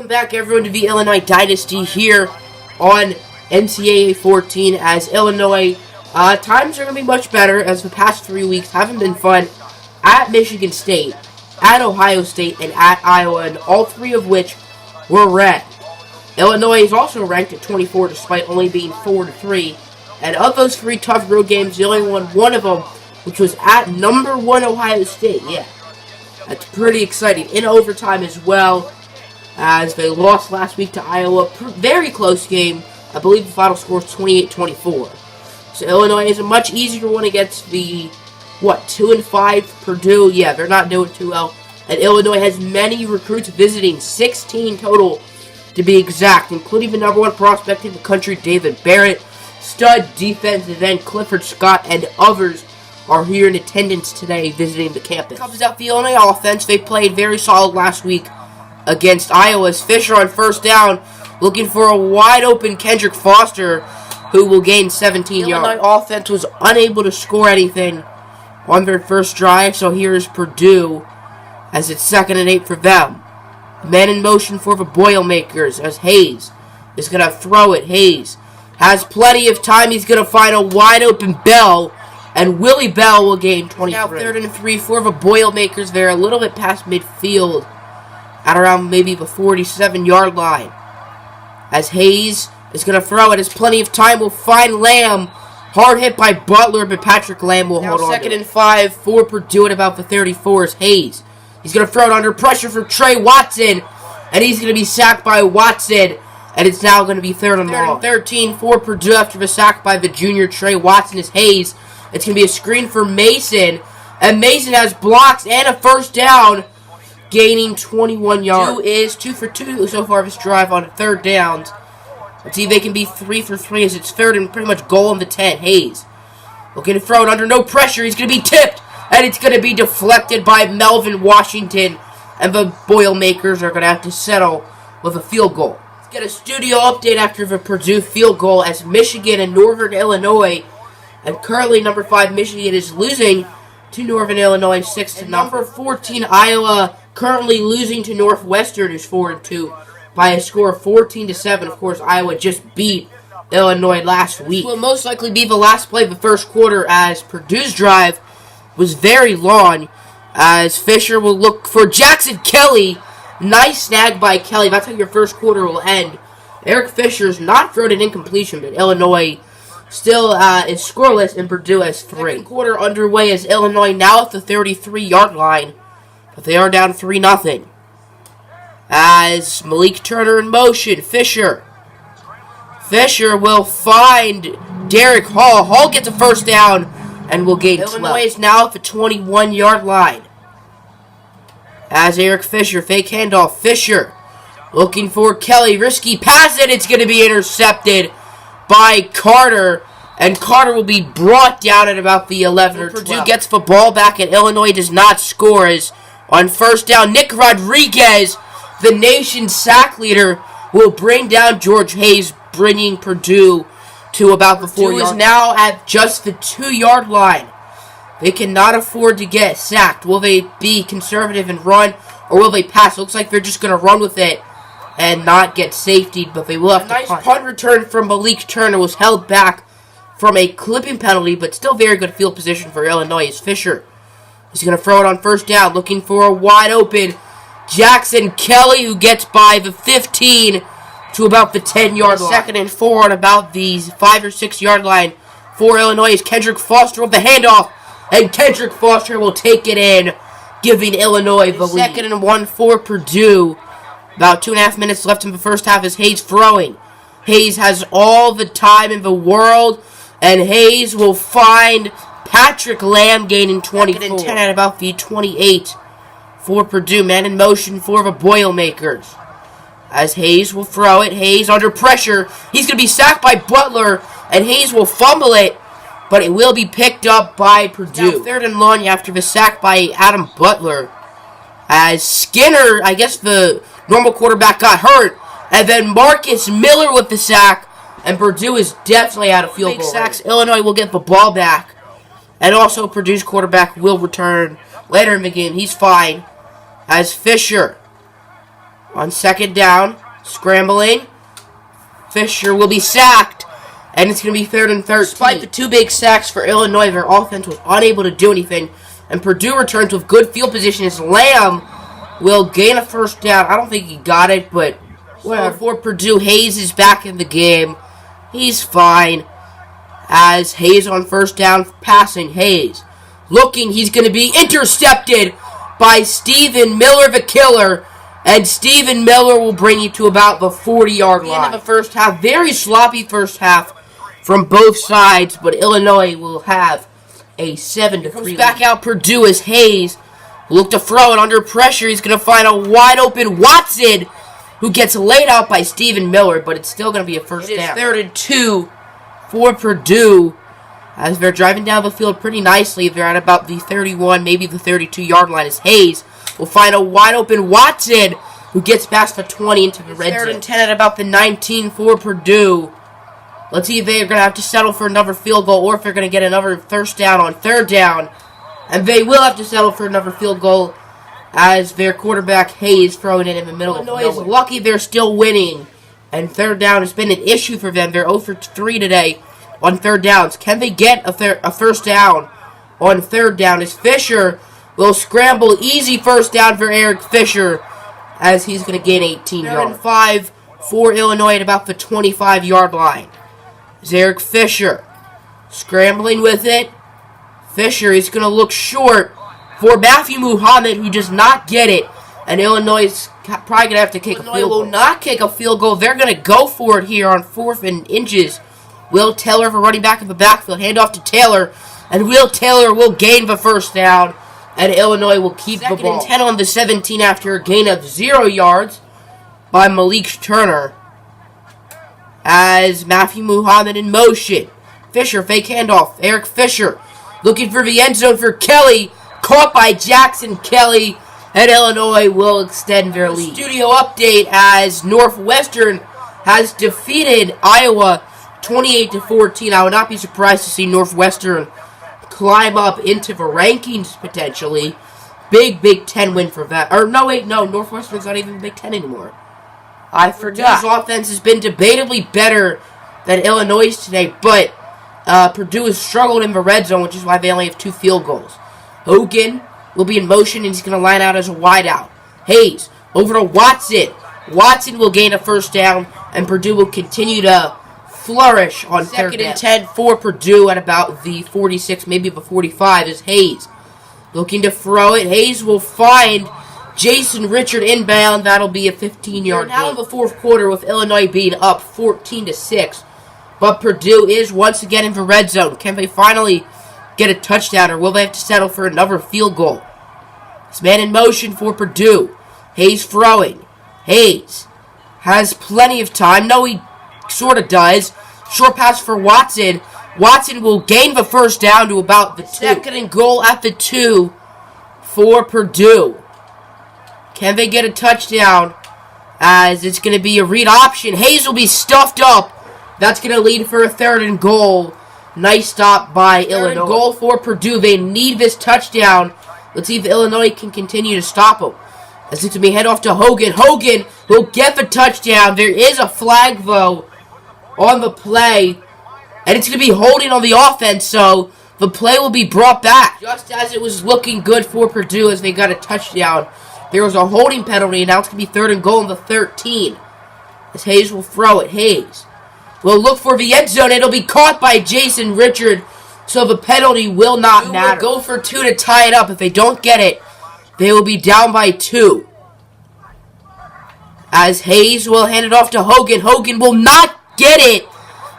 back, everyone, to the Illinois Dynasty here on NCAA 14 as Illinois. Times are going to be much better as the past 3 weeks haven't been fun at Michigan State, at Ohio State, and at Iowa, and all three of which were ranked. Illinois is also ranked at 24 despite only being 4-3. And of those three tough road games, they only won one of them, which was at number 1 Ohio State. Yeah, that's pretty exciting. In overtime as well, as they lost last week to Iowa. Very close game. I believe the final score is 28-24. So Illinois is a much easier one against the, 2-5 Purdue. Yeah, they're not doing too well. And Illinois has many recruits visiting, 16 total to be exact, including the number 1 prospect in the country, David Barrett, stud defensive end Clifford Scott, and others are here in attendance today visiting the campus. Comes out the Illinois offense. They played very solid last week against Iowa's Fisher on first down, looking for a wide-open Kendrick Foster, who will gain 17 yards. The Illinois offense was unable to score anything on their first drive, so here's Purdue as it's 2nd and 8 for them. Man in motion for the Boilermakers as Hayes is going to throw it. Hayes has plenty of time. He's going to find a wide-open Bell, and Willie Bell will gain 23. Now 3rd and 3 for the Boilermakers. They're a little bit past midfield at around maybe the 47-yard line. As Hayes is going to throw it. Has plenty of time. Will find Lamb. Hard hit by Butler, but Patrick Lamb will hold on. 2nd and 5 for Purdue at about the 34 is Hayes. He's going to throw it under pressure for Trey Watson, and he's going to be sacked by Watson, and it's now going to be 3rd and long. 13 for Purdue after the sack by the junior Trey Watson is Hayes. It's going to be a screen for Mason, and Mason has blocks and a first down, gaining 21 yards. Purdue is 2 for 2 so far this drive on 3rd downs. Let's see if they can be 3 for 3 as it's 3rd and pretty much goal in the 10. Hayes looking to throw it under no pressure. He's going to be tipped, and it's going to be deflected by Melvin Washington, and the Boilermakers are going to have to settle with a field goal. Let's get a studio update after the Purdue field goal as Michigan and Northern Illinois, and currently number 5 Michigan is losing to Northern Illinois 6-0. Number 14 Iowa currently losing to Northwestern, who's 4-2 by a score of 14-7. Of course, Iowa just beat Illinois last week. This will most likely be the last play of the first quarter as Purdue's drive was very long, as Fisher will look for Jackson Kelly. Nice snag by Kelly. That's how your first quarter will end. Eric Fisher's not thrown an incompletion, but Illinois still is scoreless, and Purdue has 3. Second quarter underway as Illinois now at the 33-yard line, but they are down 3-0. As Malik Turner in motion, Fisher will find Derek Hall. Hall gets a first down and will gain 12. Illinois is now at the 21-yard line. As Eric Fisher, fake handoff. Fisher looking for Kelly. Risky pass, and it's going to be intercepted by Carter. And Carter will be brought down at about the 11 or 12. Purdue gets the ball back, and Illinois does not score. As on first down, Nick Rodriguez, the nation's sack leader, will bring down George Hayes, bringing Purdue to about the 4 yards. Purdue is now at just the 2-yard line. They cannot afford to get sacked. Will they be conservative and run, or will they pass? Looks like they're just going to run with it and not get safetied, but they will have to punt. A nice punt return from Malik Turner was held back from a clipping penalty, but still very good field position for Illinois. As Fisher is going to throw it on first down, looking for a wide open Jackson Kelly, who gets by the 15 to about the 10-yard line. 2nd and 4 on about the 5 or 6-yard line for Illinois is Kendrick Foster with the handoff, and Kendrick Foster will take it in, giving Illinois the lead. 2nd and 1 for Purdue. About 2.5 minutes left in the first half as Hayes throwing. Hayes has all the time in the world, and Hayes will find Patrick Lamb gaining 24. 2nd and 10 at about the 28 for Purdue. Man in motion for the Boilermakers. As Hayes will throw it. Hayes under pressure. He's going to be sacked by Butler, and Hayes will fumble it, but it will be picked up by Purdue. Now 3rd and long after the sack by Adam Butler. As Skinner, I guess the normal quarterback, got hurt, and then Marcus Miller with the sack, and Purdue is definitely out of field goal. Sacks. Illinois will get the ball back, and also Purdue's quarterback will return later in the game. He's fine. As Fisher On second down, scrambling. Fisher will be sacked, and it's going to be 3rd and 13. Despite the 2 big sacks for Illinois, their offense was unable to do anything, and Purdue returns with good field position as Lamb will gain a first down. I don't think he got it, but whatever. For Purdue, Hayes is back in the game. He's fine. As Hayes on first down, passing. Hayes looking, he's going to be intercepted by Stephen Miller, the killer. And Stephen Miller will bring you to about the 40-yard line. End of the first half. Very sloppy first half from both sides, but Illinois will have a 7-3 lead. Back out Purdue as Hayes look to throw it under pressure. He's going to find a wide-open Watson, who gets laid out by Stephen Miller, but it's still going to be a first down. 3rd and 2 for Purdue, as they're driving down the field pretty nicely. They're at about the 31, maybe the 32-yard line, as Hayes will find a wide-open Watson, who gets past the 20 into the red zone. 3rd and 10 at about the 19 for Purdue. Let's see if they're going to have to settle for another field goal, or if they're going to get another first down on 3rd down. And they will have to settle for another field goal, as their quarterback Hayes throwing it in the middle. Illinois is lucky they're still winning, and 3rd down has been an issue for them. They're 0 for 3 today on 3rd downs. Can they get a first down on 3rd down? As Fisher will scramble, easy first down for Eric Fisher, as he's going to gain 18 yards. 3rd and 5 for Illinois at about the 25-yard line. As Eric Fisher scrambling with it. Fisher is going to look short for Matthew Muhammad, who does not get it. And Illinois is probably going to have to kick a field goal. Illinois will not kick a field goal. They're going to go for it here on 4th and inches. Will Taylor, for running back in the backfield, hand off to Taylor. And Will Taylor will gain the first down. And Illinois will keep the ball. 2nd and 10 on the 17 after a gain of 0 yards by Malik Turner. As Matthew Muhammad in motion. Fisher, fake handoff. Eric Fisher looking for the end zone for Kelly. Caught by Jackson Kelly. And Illinois will extend their lead. Studio update as Northwestern has defeated Iowa 28-14. I would not be surprised to see Northwestern climb up into the rankings potentially. Big Big Ten win for that. Or no, wait, no. Northwestern's not even Big Ten anymore. I forgot. Purdue's offense has been debatably better than Illinois' today, but Purdue has struggled in the red zone, which is why they only have 2 field goals. Hogan will be in motion, and he's going to line out as a wideout. Hayes over to Watson. Watson will gain a first down, and Purdue will continue to flourish on 2nd and 10 for Purdue at about the 46, maybe the 45, is Hayes looking to throw it. Hayes will find Jason Richard inbound. That'll be a 15-yard gain. Now in the 4th quarter with Illinois being up 14-6. But Purdue is once again in the red zone. Can they finally get a touchdown, or will they have to settle for another field goal? This man in motion for Purdue. Hayes throwing. Hayes has plenty of time. No, he sort of does. Short pass for Watson. Watson will gain the first down to about the 2. 2nd and goal at the 2 for Purdue. Can they get a touchdown? As it's going to be a read option. Hayes will be stuffed up. That's going to lead for a 3rd and goal. Nice stop by Illinois. 3rd and goal for Purdue. They need this touchdown. Let's see if Illinois can continue to stop them. As it's going to be head off to Hogan. Hogan will get the touchdown. There is a flag, though, on the play. And it's going to be holding on the offense, so the play will be brought back. Just as it was looking good for Purdue as they got a touchdown, there was a holding penalty, and now it's going to be 3rd and goal on the 13. As Hayes will throw it. Hayes will look for the end zone. It'll be caught by Jason Richard, so the penalty will not matter. Will go for 2 to tie it up. If they don't get it, they will be down by 2. As Hayes will hand it off to Hogan. Hogan will not get it.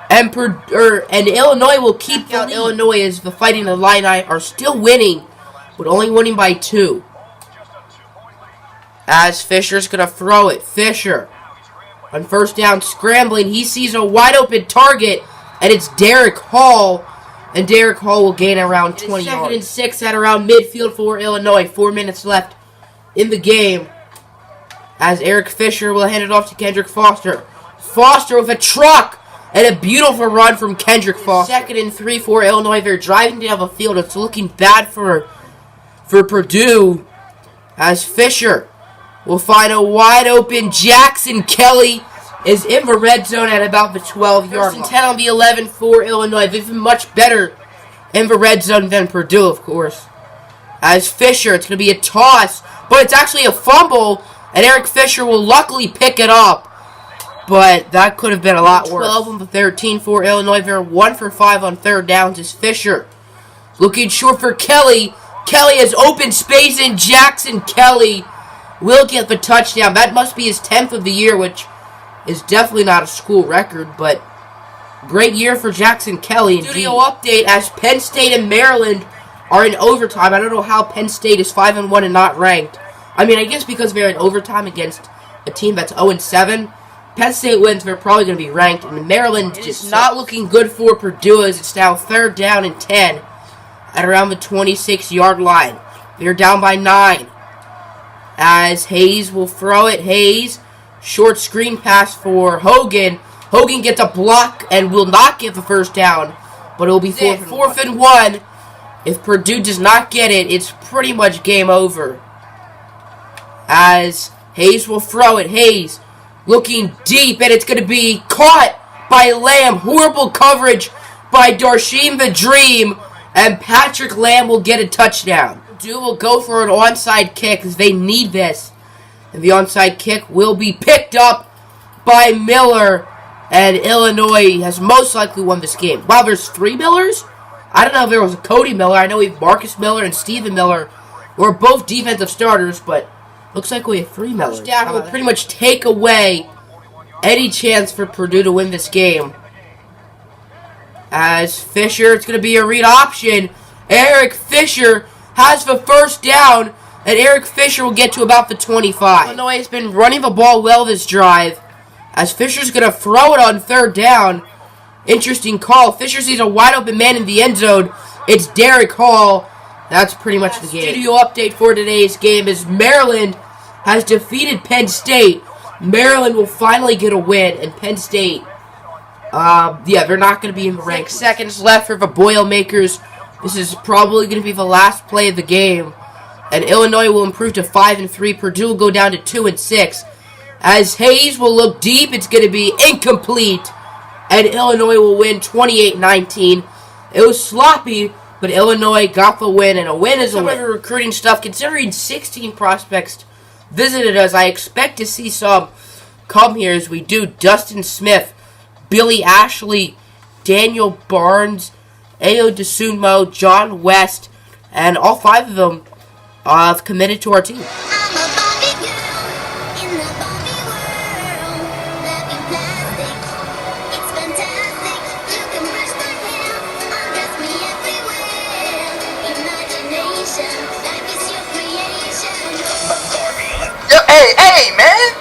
And Illinois will keep out Illinois as the Fighting Illini are still winning, but only winning by 2. As Fisher's going to throw it. Fisher on first down scrambling. He sees a wide open target, and it's Derek Hall. And Derek Hall will gain around 20 yards. 2nd and 6 at around midfield for Illinois. 4 minutes left in the game. As Eric Fisher will hand it off to Kendrick Foster. Foster with a truck and a beautiful run from Kendrick Foster. 2nd and 3 for Illinois. They're driving down the field. It's looking bad for Purdue. As Fisher will find a wide open Jackson Kelly is in the red zone at about the 12-yard line. 10 on the 11 for Illinois. They've been much better in the red zone than Purdue, of course. As Fisher, it's going to be a toss, but it's actually a fumble, and Eric Fisher will luckily pick it up. But that could have been a lot worse. 12 on the 13 for Illinois. They're 1 for 5 on third downs as Fisher looking short for Kelly. Kelly has open space, and Jackson Kelly will get the touchdown. That must be his 10th of the year, which is definitely not a school record, but great year for Jackson Kelly. Studio update as Penn State and Maryland are in overtime. I don't know how Penn State is 5-1 and not ranked. I mean, I guess because they're in overtime against a team that's 0-7. Penn State wins, they're probably going to be ranked. And Maryland is not looking good for Purdue as it's now 3rd down and 10 at around the 26-yard line. They're down by 9. As Hayes will throw it. Hayes, short screen pass for Hogan. Hogan gets a block and will not get the first down, but it will be 4th and 1. If Purdue does not get it, it's pretty much game over. As Hayes will throw it. Hayes looking deep, and it's going to be caught by Lamb. Horrible coverage by Darsheem the Dream, and Patrick Lamb will get a touchdown. Purdue will go for an onside kick as they need this. And the onside kick will be picked up by Miller, and Illinois has most likely won this game. Wow, there's 3 Millers? I don't know if there was a Cody Miller. I know we have Marcus Miller and Steven Miller, who are both defensive starters, but looks like we have 3 Millers. Touchdown will pretty much take away any chance for Purdue to win this game. As Fisher, it's going to be a read option. Eric Fisher has the first down, and Eric Fisher will get to about the 25. Illinois has been running the ball well this drive, as Fisher's going to throw it on 3rd down. Interesting call. Fisher sees a wide open man in the end zone. It's Derek Hall. That's pretty much the game. Studio update for today's game is Maryland has defeated Penn State. Maryland will finally get a win, and Penn State, they're not going to be in the rankings. 6 seconds left for the Boilermakers. This is probably going to be the last play of the game, and Illinois will improve to 5-3. Purdue will go down to 2-6. As Hayes will look deep, it's going to be incomplete, and Illinois will win 28-19. It was sloppy, but Illinois got the win, and a win is a win. Some of the recruiting stuff, considering 16 prospects visited us, I expect to see some come here as we do. Dustin Smith, Billy Ashley, Daniel Barnes, Ayo Desunmo, John West, and all 5 of them have committed to our team. Hey, man!